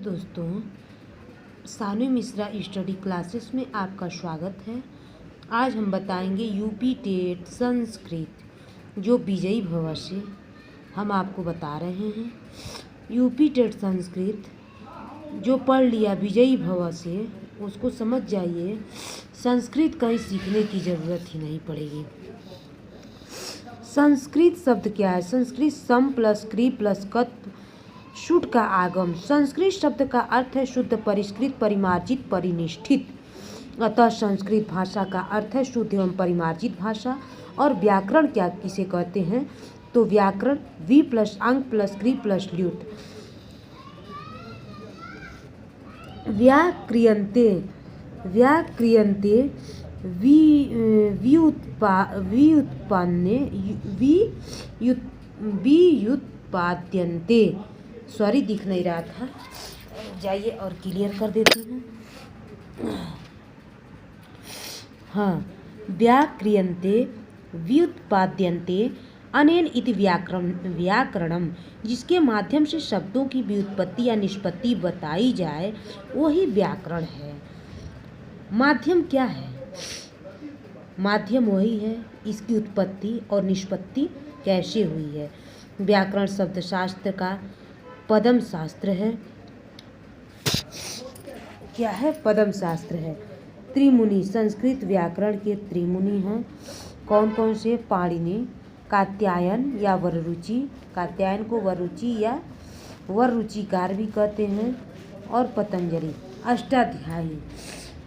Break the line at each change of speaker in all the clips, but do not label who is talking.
दोस्तों, सानू Mishra study classes में आपका स्वागत है। आज हम बताएंगे यूपी टेट संस्कृत जो विजयी भव से हम आपको बता रहे हैं। यूपी टेट संस्कृत जो पढ़ लिया विजयी भव से उसको समझ जाइए, संस्कृत कहीं सीखने की ज़रूरत ही नहीं पड़ेगी। संस्कृत शब्द क्या है? संस्कृत सम प्लस क्री प्लस कत शुद्ध का आगम। संस्कृत शब्द का अर्थ है शुद्ध, परिष्कृत, परिमार्जित, परिनिष्ठित। अतः संस्कृत भाषा का अर्थ है शुद्ध एवं परिमार्जित भाषा। और व्याकरण क्या किसे कहते हैं? तो व्याकरण वी प्लस अंक प्लस क्री प्लस ल्युट। व्याक्रियन्ते व्युत्पाद्यन्ते। सॉरी, दिख नहीं रहा था, जाइए और क्लियर कर देती हूँ। हाँ, व्याक्रियन्ते व्युत्पाद्यन्ते अनेन इति व्याकरणम, जिसके माध्यम से शब्दों की व्युत्पत्ति या निष्पत्ति बताई जाए वही व्याकरण है। माध्यम क्या है? माध्यम वही है, इसकी उत्पत्ति और निष्पत्ति कैसे हुई है। व्याकरण शब्द शास्त्र का पदम शास्त्र है। क्या है? पदम शास्त्र है। त्रिमुनि, संस्कृत व्याकरण के त्रिमुनि हैं। कौन कौन से? पाणिनि, कात्यायन या वररुचि, कात्यायन को वररुचि या वररुचिकार भी कहते हैं, और पतंजलि। अष्टाध्यायी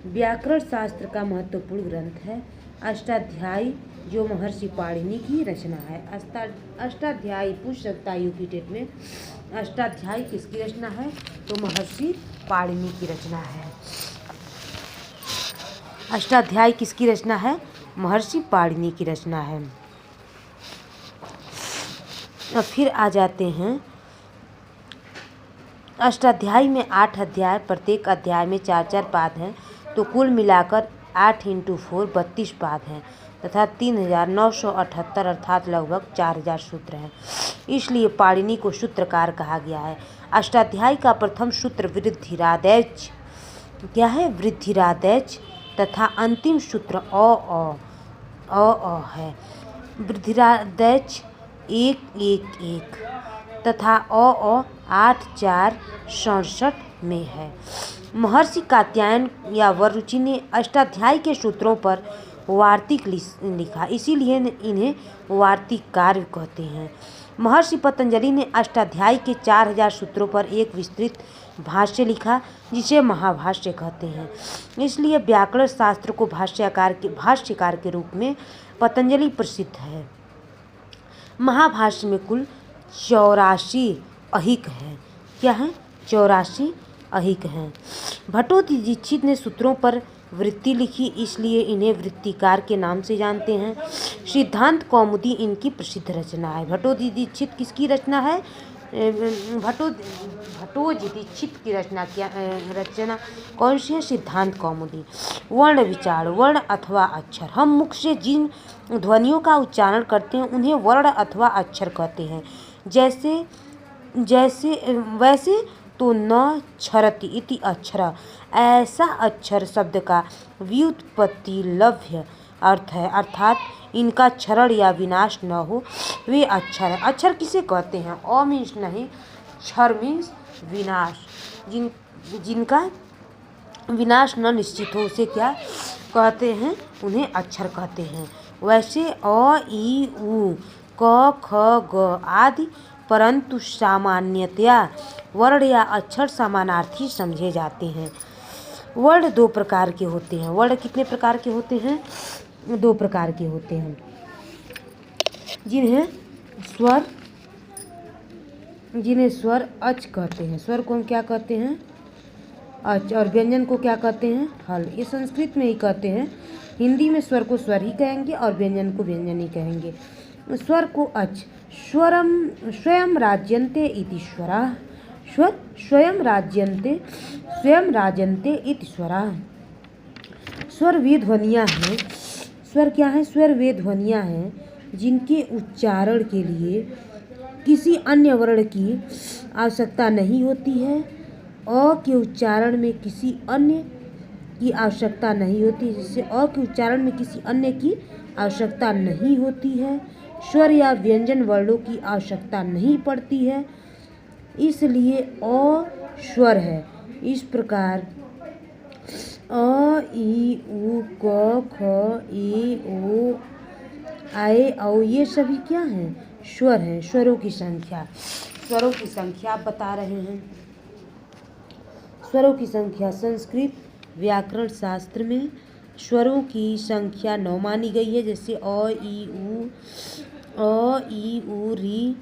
व्याकरण शास्त्र का महत्वपूर्ण ग्रंथ है। अष्टाध्यायी जो महर्षि पाणिनि की रचना है। अष्टाध्यायी पूछ सकता है यूपी टेट में, अष्टाध्यायी किसकी रचना है? तो महर्षि पाणिनि की रचना है। अष्टाध्यायी किसकी रचना है? महर्षि पाणिनि की रचना है। अब फिर आ जाते हैं, अष्टाध्यायी में 8 अध्याय, प्रत्येक अध्याय में 4-4 पाद हैं, तो कुल मिलाकर 8 × 4 32 पाद हैं तथा 3978 अर्थात लगभग 4000 सूत्र हैं। इसलिए पाणिनि को सूत्रकार कहा गया है। अष्टाध्यायी का प्रथम सूत्र वृद्धिरादैच क्या है? वृद्धिरादैच तथा अंतिम सूत्र अ है। वृद्धिरादैच 1-1-1 तथा अ 8-4-67 में है। महर्षि कात्यायन या वररुचि ने अष्टाध्यायी के सूत्रों पर वार्तिक लिखा, इसीलिए इन्हें वार्तिक कार्य कहते हैं। महर्षि पतंजलि ने अष्टाध्यायी के 4000 सूत्रों पर एक विस्तृत भाष्य जिसे महाभाष्य कहते हैं। इसलिए व्याकरण शास्त्र को भाष्यकार के रूप में पतंजलि प्रसिद्ध है। महाभाष्य में कुल 84 अहिक हैं। क्या है? 84 अहिक हैं। भट्टोजीदीक्षित ने सूत्रों पर वृत्ति लिखी, इसलिए इन्हें वृत्तिकार के नाम से जानते हैं। सिद्धांत कौमुदी इनकी प्रसिद्ध रचना है। भट्टोजीदीक्षित किसकी रचना है? भट्टोजीदीक्षित की रचना कौन सी है? सिद्धांत कौमुदी। वर्ण विचार, वर्ण अथवा अक्षर। हम मुख से जिन ध्वनियों का उच्चारण करते हैं उन्हें वर्ण अथवा अक्षर कहते हैं। वैसे तो न क्षरति इति अक्षर, ऐसा अक्षर शब्द का व्युत्पत्ति लभ्य अर्थ है, अर्थात इनका क्षरण या विनाश न हो, वे अक्षर है। अक्षर किसे कहते हैं? अ मीन्स नहीं, क्षर मीन्स विनाश। जिनका विनाश न निश्चित हो उसे क्या कहते हैं? उन्हें अक्षर कहते हैं। वैसे अ ई उ क ख ग आदि, परंतु सामान्यतया वर्ण या अक्षर समानार्थी समझे जाते हैं। वर्ण 2 प्रकार के होते हैं। वर्ण कितने प्रकार के होते हैं? 2 प्रकार के होते हैं, जिन्हें स्वर अच कहते हैं। स्वर को हम क्या कहते हैं? अच। और व्यंजन को क्या कहते हैं? हल। ये संस्कृत में ही कहते हैं। हिंदी में स्वर को स्वर ही कहेंगे और व्यंजन को व्यंजन ही कहेंगे। स्वर को अच। स्वयं राज्यन्ते इति स्वरः। स्वयं राजन्ते इति स्वरः। स्वर वे ध्वनियाँ हैं। स्वर क्या है? स्वर वे ध्वनियाँ हैं जिनके उच्चारण के लिए किसी अन्य वर्ण की आवश्यकता नहीं होती है अ के उच्चारण में किसी अन्य की आवश्यकता नहीं होती, जिससे अ के उच्चारण में किसी अन्य की आवश्यकता नहीं होती है। स्वर या व्यंजन वर्णों की आवश्यकता नहीं पड़ती है, इसलिए अ स्वर है। इस प्रकार अ ई उ क ख ए ओ आए औ ये सभी क्या हैं? स्वर हैं। स्वरों की संख्या आप बता रहे हैं। स्वरों की संख्या संस्कृत व्याकरण शास्त्र में स्वरों की संख्या 9 मानी गई है। जैसे अ ई उ री,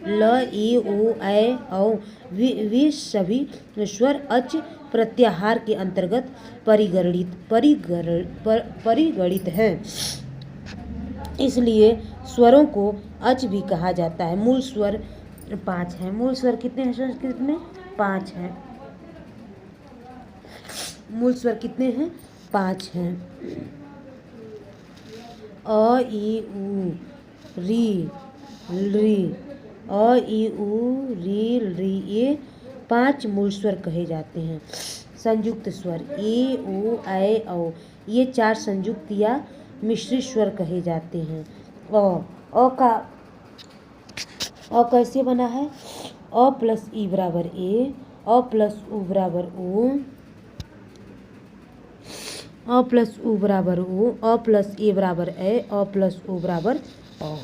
ल ए ओ ऐ औ। वे सभी स्वर अच प्रत्याहार के अंतर्गत परिगणित हैं, इसलिए स्वरों को अच भी कहा जाता है। मूल स्वर 5 हैं। मूल स्वर कितने हैं संस्कृत में? 5 हैं। मूल स्वर कितने हैं? 5 हैं। अ ई उ री री, अ ई उ री री, ये 5 मूल स्वर कहे जाते हैं। संयुक्त स्वर ए ओ ऐ औ, ये 4 संयुक्त या मिश्रित स्वर कहे जाते हैं। अ कैसे बना है? अ प्लस ई बराबर ए, अ प्लस उ बराबर ओ, अ प्लस उ बराबर ओ, अ प्लस ए बराबर ए, अ प्लस ओ बराबर अ।